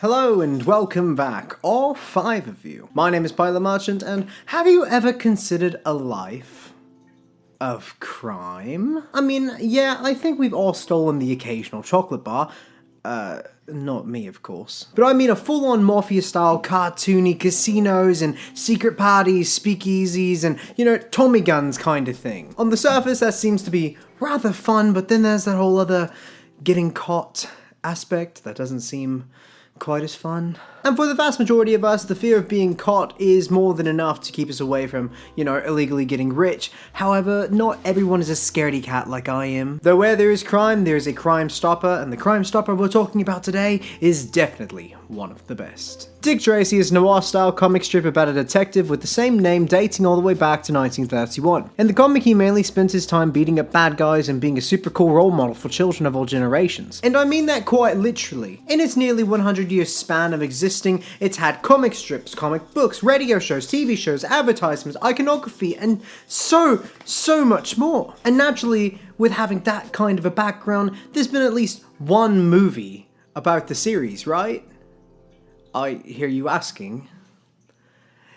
Hello and welcome back, all 5 of you. My name is Pilot Merchant, and have you ever considered a life of crime? I mean, yeah, I think we've all stolen the occasional chocolate bar. Not me, of course. But I mean a full-on Mafia-style cartoony casinos and secret parties, speakeasies, and, Tommy guns kind of thing. On the surface, that seems to be rather fun, but then there's that whole other getting caught aspect that doesn't seem quite as fun. And for the vast majority of us, the fear of being caught is more than enough to keep us away from, illegally getting rich. However, not everyone is a scaredy cat like I am. Though where there is crime, there is a crime stopper, and the crime stopper we're talking about today is definitely one of the best. Dick Tracy is a noir-style comic strip about a detective with the same name dating all the way back to 1931. In the comic, he mainly spends his time beating up bad guys and being a super cool role model for children of all generations. And I mean that quite literally. In its nearly 100-year span of existing, it's had comic strips, comic books, radio shows, TV shows, advertisements, iconography, and so much more. And naturally, with having that kind of a background, there's been at least one movie about the series, right? I hear you asking.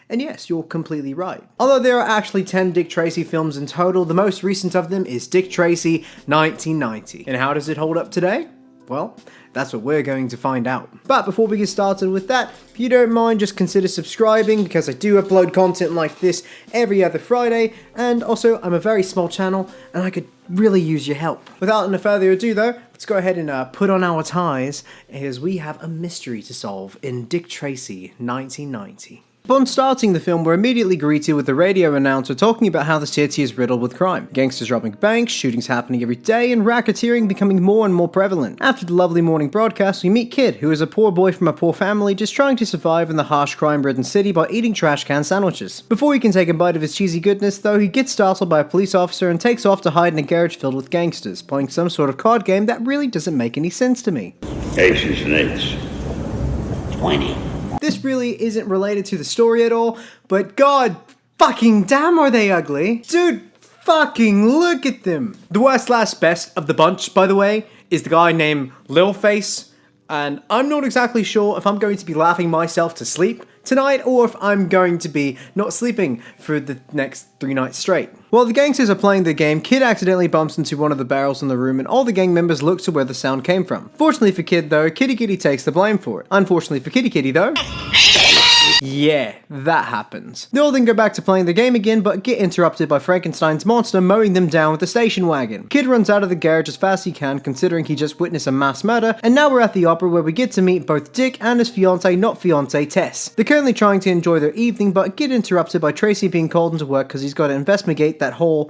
And yes, you're completely right. Although there are actually 10 Dick Tracy films in total, the most recent of them is Dick Tracy 1990. And how does it hold up today? Well, that's what we're going to find out. But before we get started with that, if you don't mind, just consider subscribing, because I do upload content like this every other Friday, and also I'm a very small channel and I could really use your help. Without any further ado though, let's go ahead and put on our ties, as we have a mystery to solve in Dick Tracy 1990. Upon starting the film, we're immediately greeted with the radio announcer talking about how the city is riddled with crime. Gangsters robbing banks, shootings happening every day, and racketeering becoming more and more prevalent. After the lovely morning broadcast, we meet Kid, who is a poor boy from a poor family just trying to survive in the harsh crime-ridden city by eating trash can sandwiches. Before he can take a bite of his cheesy goodness, though, he gets startled by a police officer and takes off to hide in a garage filled with gangsters, playing some sort of card game that really doesn't make any sense to me. Aces and eights. 20. This really isn't related to the story at all, but god fucking damn are they ugly. Dude, fucking look at them. The worst last best of the bunch, by the way, is the guy named Lil Face, and I'm not exactly sure if I'm going to be laughing myself to sleep tonight, or if I'm going to be not sleeping for the next 3 nights straight. While the gangsters are playing the game, Kid accidentally bumps into one of the barrels in the room, and all the gang members look to where the sound came from. Fortunately for Kid though, Kitty Kitty takes the blame for it. Unfortunately for Kitty Kitty though, yeah, that happens. They all then go back to playing the game again, but get interrupted by Frankenstein's monster mowing them down with a station wagon. Kid runs out of the garage as fast as he can, considering he just witnessed a mass murder, and now we're at the opera where we get to meet both Dick and his not-fiancée Tess. They're currently trying to enjoy their evening, but get interrupted by Tracy being called into work because he's got to investigate that whole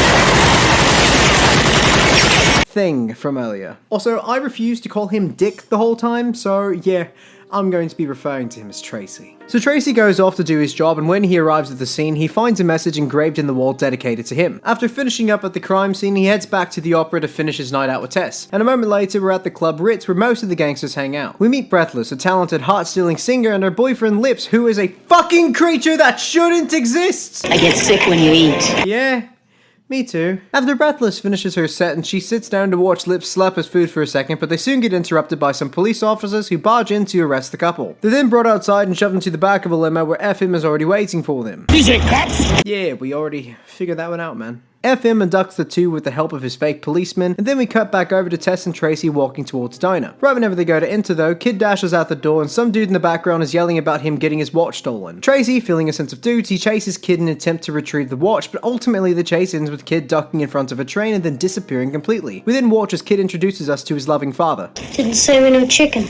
thing from earlier. Also, I refuse to call him Dick the whole time, so yeah, I'm going to be referring to him as Tracy. So Tracy goes off to do his job, and when he arrives at the scene, he finds a message engraved in the wall dedicated to him. After finishing up at the crime scene, he heads back to the opera to finish his night out with Tess. And a moment later, we're at the Club Ritz, where most of the gangsters hang out. We meet Breathless, a talented, heart-stealing singer, and her boyfriend Lips, who is a fucking creature that shouldn't exist! I get sick when you eat. Yeah. Me too. After Breathless finishes her set and she sits down to watch Lips slap his food for a second, but they soon get interrupted by some police officers who barge in to arrest the couple. They're then brought outside and shoved into the back of a limo where FM is already waiting for them. These ain't cops! Yeah, we already figured that one out, man. FM abducts the two with the help of his fake policeman, and then we cut back over to Tess and Tracy walking towards the diner. Right whenever they go to enter though, Kid dashes out the door and some dude in the background is yelling about him getting his watch stolen. Tracy, feeling a sense of duty, chases Kid in an attempt to retrieve the watch, but ultimately the chase ends with Kid ducking in front of a train and then disappearing completely. We then watch as Kid introduces us to his loving father. Didn't say we no chicken.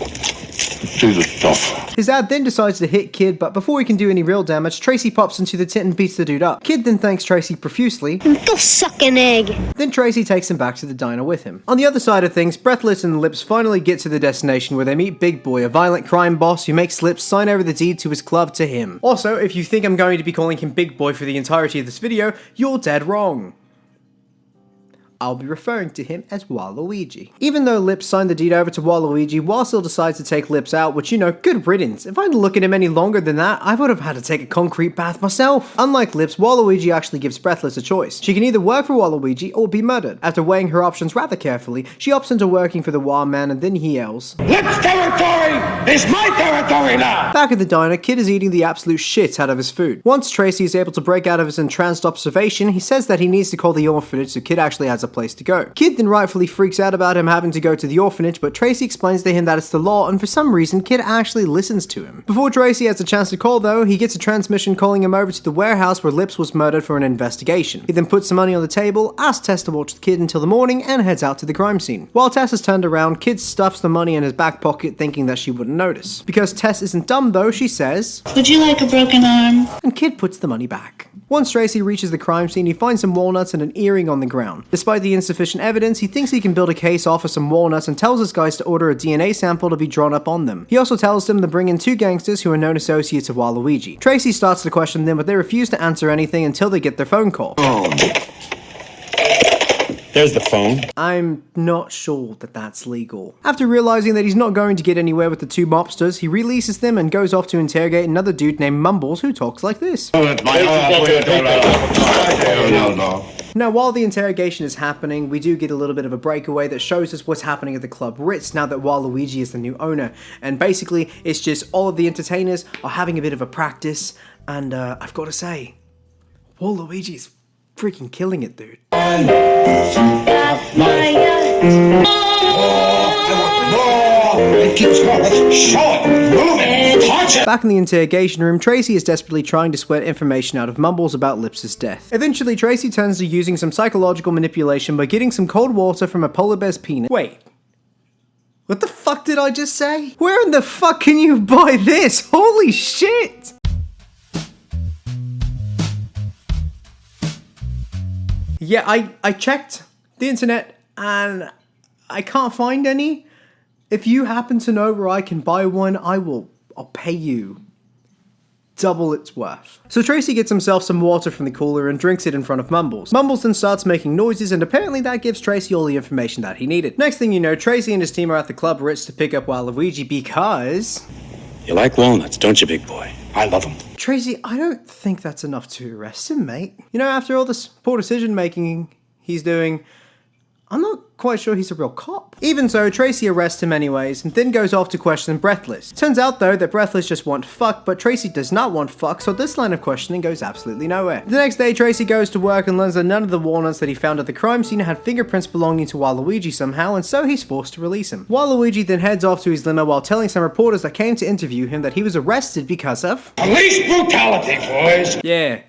Do the stuff. His dad then decides to hit Kid, but before he can do any real damage, Tracy pops into the tent and beats the dude up. Kid then thanks Tracy profusely. Go suck an egg. Then Tracy takes him back to the diner with him. On the other side of things, Breathless and Lips finally get to the destination where they meet Big Boy, a violent crime boss who makes Lips sign over the deed to his club to him. Also, if you think I'm going to be calling him Big Boy for the entirety of this video, you're dead wrong. I'll be referring to him as Waluigi. Even though Lips signed the deed over to Waluigi, Wal still decides to take Lips out, which, you know, good riddance. If I'd look at him any longer than that, I would have had to take a concrete bath myself. Unlike Lips, Waluigi actually gives Breathless a choice. She can either work for Waluigi or be murdered. After weighing her options rather carefully, she opts into working for the Wa Man, and then he yells, Lips territory is my territory now! Back at the diner, Kid is eating the absolute shit out of his food. Once Tracy is able to break out of his entranced observation, he says that he needs to call the orphanage so Kid actually has a place to go. Kid then rightfully freaks out about him having to go to the orphanage, but Tracy explains to him that it's the law, and for some reason, Kid actually listens to him. Before Tracy has a chance to call though, he gets a transmission calling him over to the warehouse where Lips was murdered for an investigation. He then puts some money on the table, asks Tess to watch the Kid until the morning, and heads out to the crime scene. While Tess is turned around, Kid stuffs the money in his back pocket thinking that she wouldn't notice. Because Tess isn't dumb though, she says, Would you like a broken arm? and Kid puts the money back. Once Tracy reaches the crime scene, he finds some walnuts and an earring on the ground. Despite the insufficient evidence, he thinks he can build a case off of some walnuts and tells his guys to order a DNA sample to be drawn up on them. He also tells them to bring in 2 gangsters who are known associates of Waluigi. Tracy starts to question them, but they refuse to answer anything until they get their phone call. There's the phone. I'm not sure that that's legal. After realizing that he's not going to get anywhere with the 2 mobsters, he releases them and goes off to interrogate another dude named Mumbles who talks like this. Now, while the interrogation is happening, we do get a little bit of a breakaway that shows us what's happening at the Club Ritz now that Waluigi is the new owner. And basically, it's just all of the entertainers are having a bit of a practice, and I've got to say, Waluigi's freaking killing it, dude. Back in the interrogation room, Tracy is desperately trying to sweat information out of Mumbles about Lips' death. Eventually, Tracy turns to using some psychological manipulation by getting some cold water from a polar bear's penis. Wait. What the fuck did I just say? Where in the fuck can you buy this? Holy shit! Yeah, I checked the internet and I can't find any. If you happen to know where I can buy one, I'll pay you double its worth. So Tracy gets himself some water from the cooler and drinks it in front of Mumbles. Mumbles then starts making noises, and apparently that gives Tracy all the information that he needed. Next thing you know, Tracy and his team are at the Club Ritz to pick up Waluigi because... You like walnuts, don't you, big boy? I love them. Tracy, I don't think that's enough to arrest him, mate. You know, after all this poor decision making he's doing, I'm not quite sure he's a real cop. Even so, Tracy arrests him anyways, and then goes off to question Breathless. Turns out though that Breathless just wants fuck, but Tracy does not want fuck, so this line of questioning goes absolutely nowhere. The next day, Tracy goes to work and learns that none of the walnuts that he found at the crime scene had fingerprints belonging to Waluigi somehow, and so he's forced to release him. Waluigi then heads off to his limo while telling some reporters that came to interview him that he was arrested because of... Police brutality, boys! Yeah.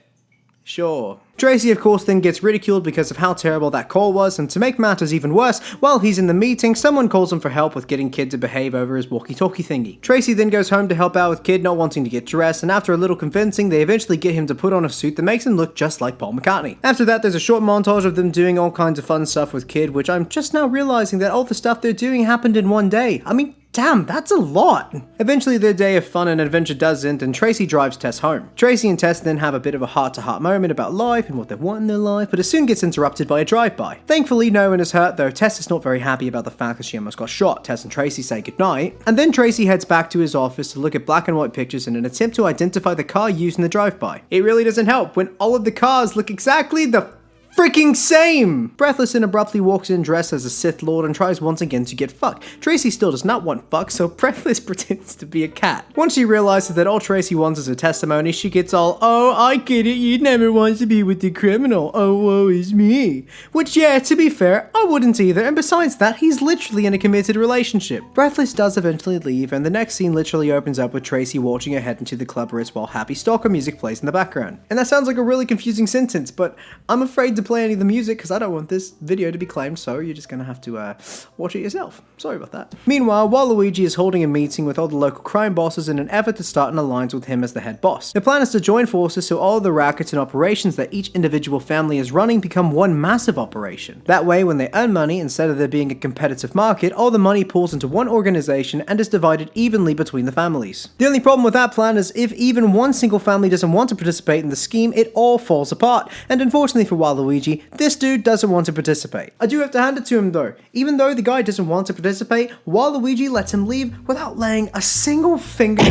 Sure. Tracy, of course, then gets ridiculed because of how terrible that call was, and to make matters even worse, while he's in the meeting, someone calls him for help with getting Kid to behave over his walkie-talkie thingy. Tracy then goes home to help out with Kid not wanting to get dressed, and after a little convincing, they eventually get him to put on a suit that makes him look just like Paul McCartney. After that, there's a short montage of them doing all kinds of fun stuff with Kid, which I'm just now realizing that all the stuff they're doing happened in one day. I mean, damn, that's a lot! Eventually their day of fun and adventure does end, and Tracy drives Tess home. Tracy and Tess then have a bit of a heart-to-heart moment about life and what they want in their life, but it soon gets interrupted by a drive-by. Thankfully, no one is hurt, though Tess is not very happy about the fact that she almost got shot. Tess and Tracy say goodnight, and then Tracy heads back to his office to look at black and white pictures in an attempt to identify the car used in the drive-by. It really doesn't help when all of the cars look exactly the freaking same! Breathless then abruptly walks in dressed as a Sith Lord and tries once again to get fucked. Tracy still does not want fuck, so Breathless pretends to be a cat. Once she realizes that all Tracy wants is a testimony, she gets all, oh, I get it, you never want to be with the criminal, oh, woe is me. Which, yeah, to be fair, I wouldn't either, and besides that, he's literally in a committed relationship. Breathless does eventually leave, and the next scene literally opens up with Tracy watching her head into the Club Ritz while happy stalker music plays in the background. And that sounds like a really confusing sentence, but I'm afraid to play any of the music because I don't want this video to be claimed, so you're just gonna have to watch it yourself. Sorry about that. Meanwhile, Waluigi is holding a meeting with all the local crime bosses in an effort to start an alliance with him as the head boss. The plan is to join forces so all the rackets and operations that each individual family is running become one massive operation. That way, when they earn money, instead of there being a competitive market, all the money pools into one organization and is divided evenly between the families. The only problem with that plan is if even one single family doesn't want to participate in the scheme, it all falls apart, and unfortunately for Waluigi, Waluigi, this dude doesn't want to participate. I do have to hand it to him though. Even though the guy doesn't want to participate, Waluigi lets him leave without laying a single finger.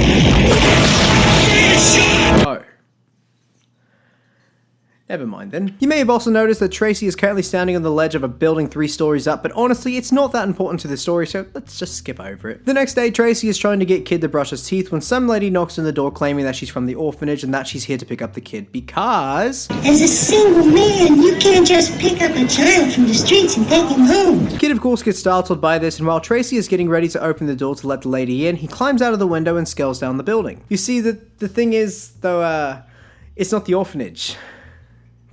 Oh. Never mind then. You may have also noticed that Tracy is currently standing on the ledge of a building 3 stories up, but honestly, it's not that important to the story, so let's just skip over it. The next day, Tracy is trying to get Kid to brush his teeth when some lady knocks on the door claiming that she's from the orphanage and that she's here to pick up the kid because... As a single man, you can't just pick up a child from the streets and take him home. Kid, of course, gets startled by this, and while Tracy is getting ready to open the door to let the lady in, he climbs out of the window and scales down the building. You see, the thing is, though, it's not the orphanage.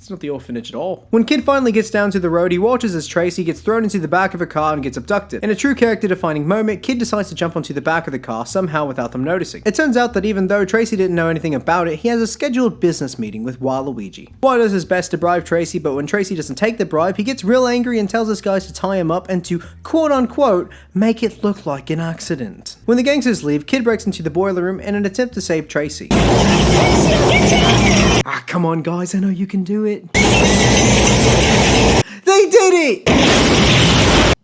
It's not the orphanage at all. When Kid finally gets down to the road, he watches as Tracy gets thrown into the back of a car and gets abducted. In a true character-defining moment, Kid decides to jump onto the back of the car somehow without them noticing. It turns out that even though Tracy didn't know anything about it, he has a scheduled business meeting with Waluigi. Why does his best to bribe Tracy, but when Tracy doesn't take the bribe, he gets real angry and tells his guys to tie him up and to, quote-unquote, make it look like an accident. When the gangsters leave, Kid breaks into the boiler room in an attempt to save Tracy. Ah, come on guys, I know you can do it. They did it!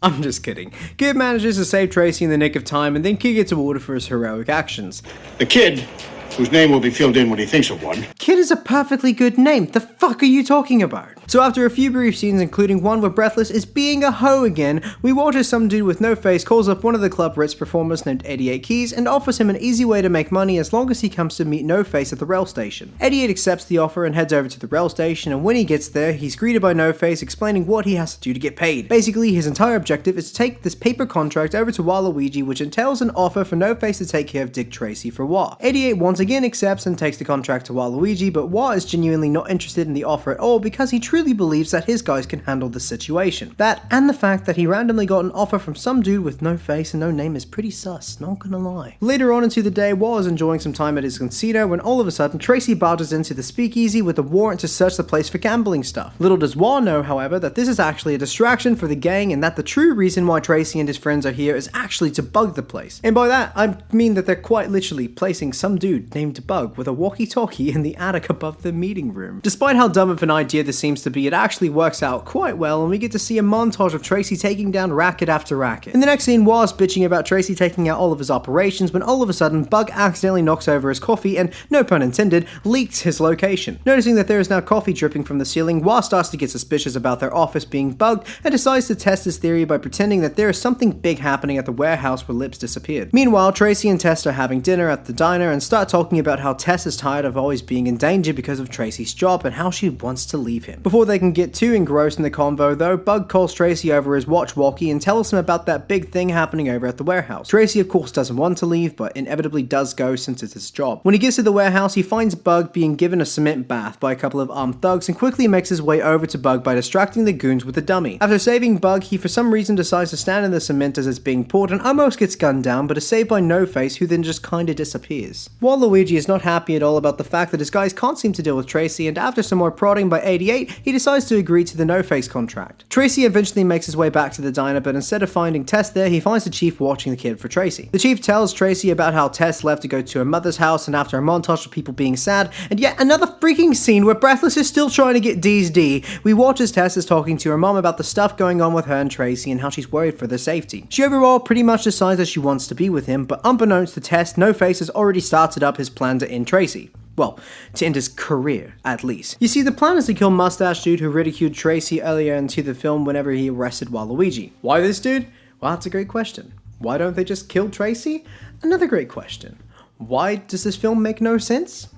I'm just kidding. Kid manages to save Tracy in the nick of time, and then Kid gets awarded for his heroic actions. The kid, whose name will be filled in when he thinks of one. Kid is a perfectly good name. The fuck are you talking about? So after a few brief scenes, including one where Breathless is being a hoe again, we watch as some dude with no face calls up one of the Club Ritz performers named 88 Keys and offers him an easy way to make money as long as he comes to meet No Face at the rail station. 88 accepts the offer and heads over to the rail station, and when he gets there, he's greeted by No Face explaining what he has to do to get paid. Basically, his entire objective is to take this paper contract over to Waluigi, which entails an offer for No Face to take care of Dick Tracy for Wah. 88 once again accepts and takes the contract to Waluigi, but Wah is genuinely not interested in the offer at all because he truly believes that his guys can handle the situation. That, and the fact that he randomly got an offer from some dude with no face and no name is pretty sus, not gonna lie. Later on into the day, Wah is enjoying some time at his casino when all of a sudden Tracy barges into the speakeasy with a warrant to search the place for gambling stuff. Little does Wah know, however, that this is actually a distraction for the gang and that the true reason why Tracy and his friends are here is actually to bug the place. And by that, I mean that they're quite literally placing some dude named Bug with a walkie-talkie in the attic above the meeting room. Despite how dumb of an idea this seems to be, it actually works out quite well, and we get to see a montage of Tracy taking down racket after racket. In the next scene, Wah's bitching about Tracy taking out all of his operations when all of a sudden Bug accidentally knocks over his coffee and, no pun intended, leaks his location. Noticing that there is now coffee dripping from the ceiling, Wah starts to get suspicious about their office being bugged and decides to test his theory by pretending that there is something big happening at the warehouse where Lips disappeared. Meanwhile, Tracy and Tess are having dinner at the diner and start talking about how Tess is tired of always being in danger because of Tracy's job and how she wants to leave him. Before they can get too engrossed in the convo though, Bug calls Tracy over his watch-walkie and tells him about that big thing happening over at the warehouse. Tracy of course doesn't want to leave, but inevitably does go since it's his job. When he gets to the warehouse, he finds Bug being given a cement bath by a couple of armed thugs and quickly makes his way over to Bug by distracting the goons with a dummy. After saving Bug, he for some reason decides to stand in the cement as it's being poured and almost gets gunned down, but is saved by No Face, who then just kinda disappears. Waluigi is not happy at all about the fact that his guys can't seem to deal with Tracy, and after some more prodding by 88, he decides to agree to the No Face contract. Tracy eventually makes his way back to the diner, but instead of finding Tess there, he finds the chief watching the kid for Tracy. The chief tells Tracy about how Tess left to go to her mother's house, and after a montage of people being sad, and yet another freaking scene where Breathless is still trying to get D's D, we watch as Tess is talking to her mom about the stuff going on with her and Tracy and how she's worried for their safety. She overall pretty much decides that she wants to be with him, but unbeknownst to Tess, No Face has already started up his plan to end Tracy. Well, to end his career, at least. You see, the plan is to kill Mustache Dude who ridiculed Tracy earlier into the film whenever he arrested Waluigi. Why this dude? Well, that's a great question. Why don't they just kill Tracy? Another great question. Why does this film make no sense?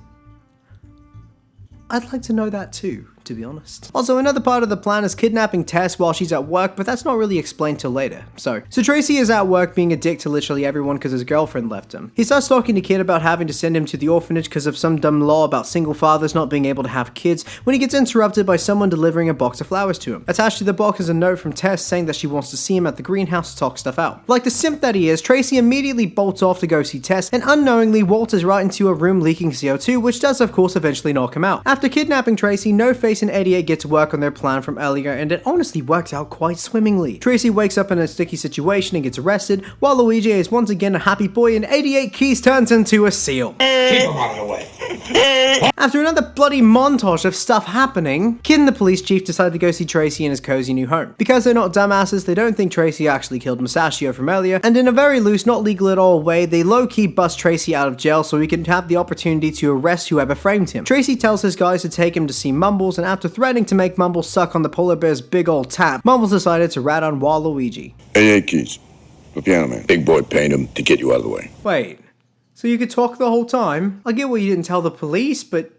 I'd like to know that too, to be honest. Also, another part of the plan is kidnapping Tess while she's at work, but that's not really explained till later. So Tracy is at work being a dick to literally everyone because his girlfriend left him. He starts talking to Kid about having to send him to the orphanage because of some dumb law about single fathers not being able to have kids when he gets interrupted by someone delivering a box of flowers to him. Attached to the box is a note from Tess saying that she wants to see him at the greenhouse to talk stuff out. Like the simp that he is, Tracy immediately bolts off to go see Tess, and unknowingly waltzes right into a room leaking CO2, which does of course eventually knock him out. After kidnapping Tracy, No Face Face and 88 get to work on their plan from earlier, and it honestly works out quite swimmingly. Tracy wakes up in a sticky situation and gets arrested, while Luigi is once again a happy boy and 88 Keys turns into a seal. Keep him out of the way. After another bloody montage of stuff happening, Kid and the police chief decide to go see Tracy in his cozy new home. Because they're not dumbasses, they don't think Tracy actually killed Mustachio from earlier, and in a very loose, not legal at all way, they low-key bust Tracy out of jail so he can have the opportunity to arrest whoever framed him. Tracy tells his guys to take him to see Mumbles, and after threatening to make Mumbles suck on the polar bear's big old tap, Mumbles decided to rat on Waluigi. 88 Keys. The piano man. Big boy paid him to get you out of the way. Wait, so you could talk the whole time? I get why you didn't tell the police, but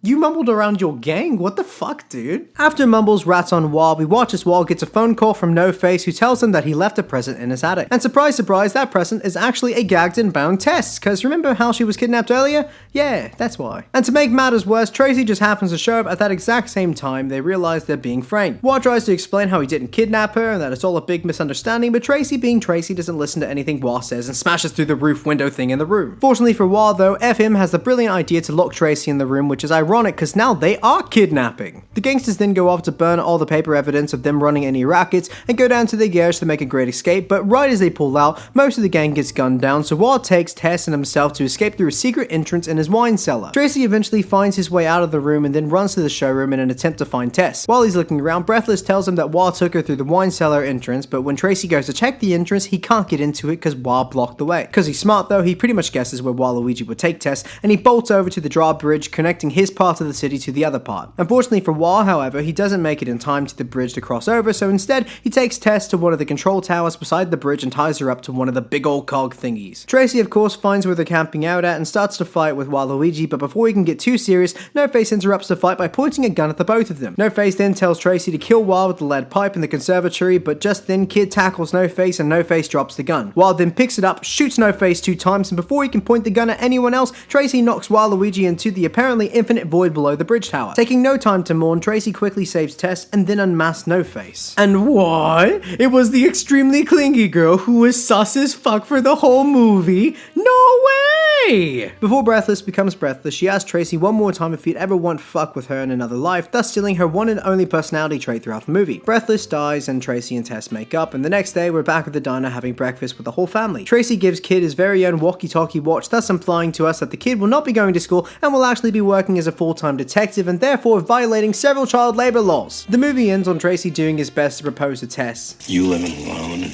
you mumbled around your gang? What the fuck, dude? After Mumbles rats on Wall, we watch as Wall gets a phone call from No Face who tells him that he left a present in his attic. And surprise, surprise, that present is actually a gagged and bound Tess, cause remember how she was kidnapped earlier? Yeah, that's why. And to make matters worse, Tracy just happens to show up at that exact same time they realize they're being framed. Wall tries to explain how he didn't kidnap her and that it's all a big misunderstanding, but Tracy, being Tracy, doesn't listen to anything Wall says and smashes through the roof window thing in the room. Fortunately for Wall though, FM has the brilliant idea to lock Tracy in the room, which is ironic cause now they are kidnapping. The gangsters then go off to burn all the paper evidence of them running any rackets and go down to the garage to make a great escape, but right as they pull out, most of the gang gets gunned down, so Wall takes Tess and himself to escape through a secret entrance in his wine cellar. Tracy eventually finds his way out of the room and then runs to the showroom in an attempt to find Tess. While he's looking around, Breathless tells him that Wall took her through the wine cellar entrance, but when Tracy goes to check the entrance, he can't get into it because Wall blocked the way. Because he's smart though, he pretty much guesses where Waluigi would take Tess, and he bolts over to the drawbridge connecting his part of the city to the other part. Unfortunately for Wall, however, he doesn't make it in time to the bridge to cross over, so instead he takes Tess to one of the control towers beside the bridge and ties her up to one of the big old cog thingies. Tracy of course finds where they're camping out at and starts to fight with Waluigi, but before he can get too serious, No Face interrupts the fight by pointing a gun at the both of them. No Face then tells Tracy to kill Wall with the lead pipe in the conservatory, but just then Kid tackles No Face and No Face drops the gun. Wall then picks it up, shoots No Face 2 times, and before he can point the gun at anyone else, Tracy knocks Waluigi into the apparently infinite void below the bridge tower. Taking no time to mourn, Tracy quickly saves Tess and then unmasks No Face. And what? It was the extremely clingy girl who was sus as fuck for the whole movie? No way! Before Breathless becomes Breathless, she asks Tracy one more time if he'd ever want fuck with her in another life, thus stealing her one and only personality trait throughout the movie. Breathless dies and Tracy and Tess make up, and the next day we're back at the diner having breakfast with the whole family. Tracy gives Kid his very own walkie-talkie watch, thus implying to us that the kid will not be going to school and will actually be working as a full-time detective and therefore violating several child labor laws. The movie ends on Tracy doing his best to propose to Tess. You living alone?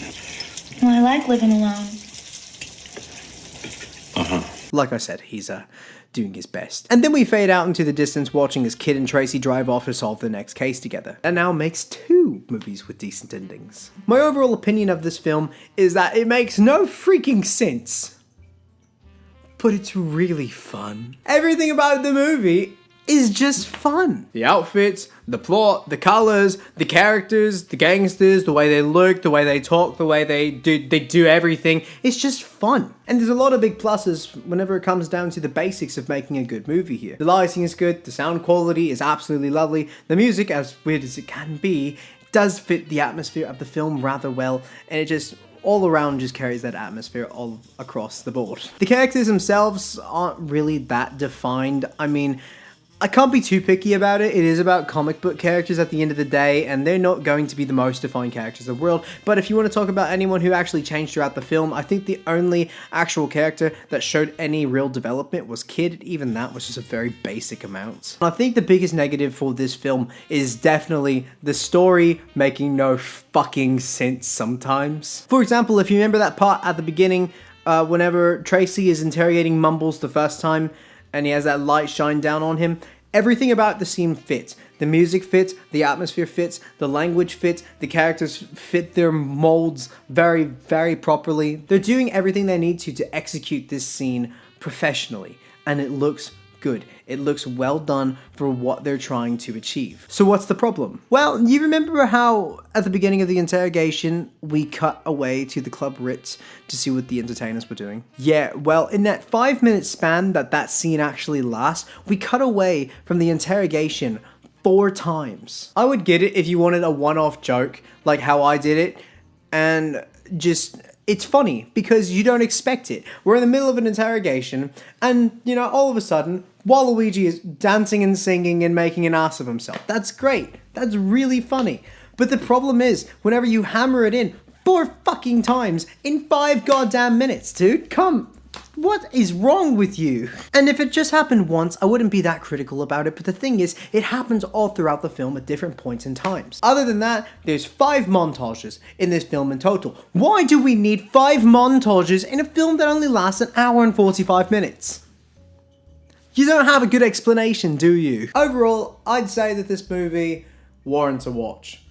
Well, I like living alone. Like I said, he's doing his best. And then we fade out into the distance watching as Kid and Tracy drive off to solve the next case together. That now makes 2 movies with decent endings. My overall opinion of this film is that it makes no freaking sense, but it's really fun. Everything about the movie is just fun. The outfits, the plot, the colors, the characters, the gangsters, the way they look, the way they talk, the way they do everything. It's just fun. And there's a lot of big pluses whenever it comes down to the basics of making a good movie here. The lighting is good, the sound quality is absolutely lovely, the music, as weird as it can be, does fit the atmosphere of the film rather well, and it just all around just carries that atmosphere all across the board. The characters themselves aren't really that defined. I mean, I can't be too picky about it. It is about comic book characters at the end of the day, and they're not going to be the most defined characters in the world. But if you want to talk about anyone who actually changed throughout the film, I think the only actual character that showed any real development was Kid. Even that was just a very basic amount. I think the biggest negative for this film is definitely the story making no fucking sense sometimes. For example, if you remember that part at the beginning, whenever Tracy is interrogating Mumbles the first time, and he has that light shine down on him, everything about the scene fits. The music fits, the atmosphere fits, the language fits, the characters fit their molds very, very properly. They're doing everything they need to execute this scene professionally, and it looks good. It looks well done for what they're trying to achieve. So what's the problem? Well, you remember how at the beginning of the interrogation, we cut away to the Club Ritz to see what the entertainers were doing? Yeah, well, in that 5-minute span that scene actually lasts, we cut away from the interrogation 4 times. I would get it if you wanted a one-off joke, like how I did it, and just... it's funny because you don't expect it. We're in the middle of an interrogation and, you know, all of a sudden, Waluigi is dancing and singing and making an ass of himself. That's great. That's really funny. But the problem is, whenever you hammer it in 4 fucking times in 5 goddamn minutes, dude, what is wrong with you? And if it just happened once, I wouldn't be that critical about it, but the thing is, it happens all throughout the film at different points in times. Other than that, there's 5 montages in this film in total. Why do we need 5 montages in a film that only lasts an hour and 45 minutes? You don't have a good explanation, do you? Overall, I'd say that this movie warrants a watch.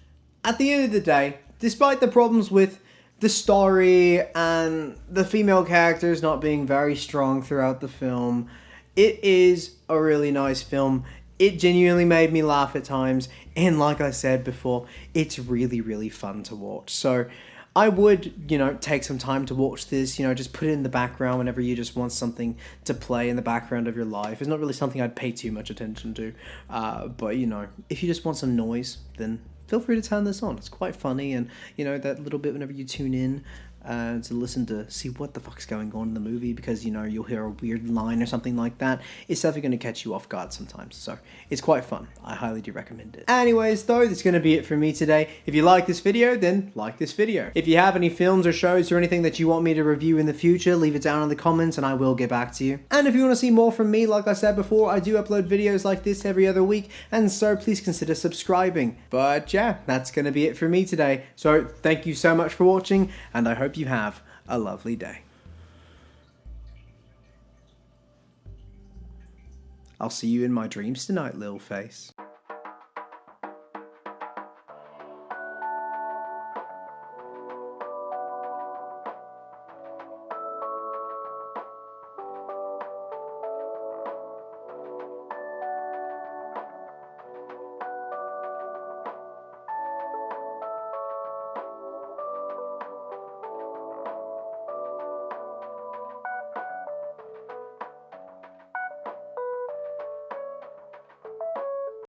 At the end of the day, despite the problems with the story and the female characters not being very strong throughout the film, it is a really nice film. It genuinely made me laugh at times, and like I said before, it's really, really fun to watch. So I would, take some time to watch this, just put it in the background whenever you just want something to play in the background of your life. It's not really something I'd pay too much attention to, but if you just want some noise, then feel free to turn this on. It's quite funny, and that little bit whenever you tune in to listen to see what the fuck's going on in the movie, because you'll hear a weird line or something like that. It's definitely going to catch you off guard sometimes, so it's quite fun. I highly do recommend it. Anyways though, that's going to be it for me today. If you like this video, then like this video. If you have any films or shows or anything that you want me to review in the future, leave it down in the comments and I will get back to you. And if you want to see more from me, like I said before, I do upload videos like this every other week, and so please consider subscribing. But yeah, that's going to be it for me today. So thank you so much for watching, and I hope you have a lovely day. I'll see you in my dreams tonight, little face.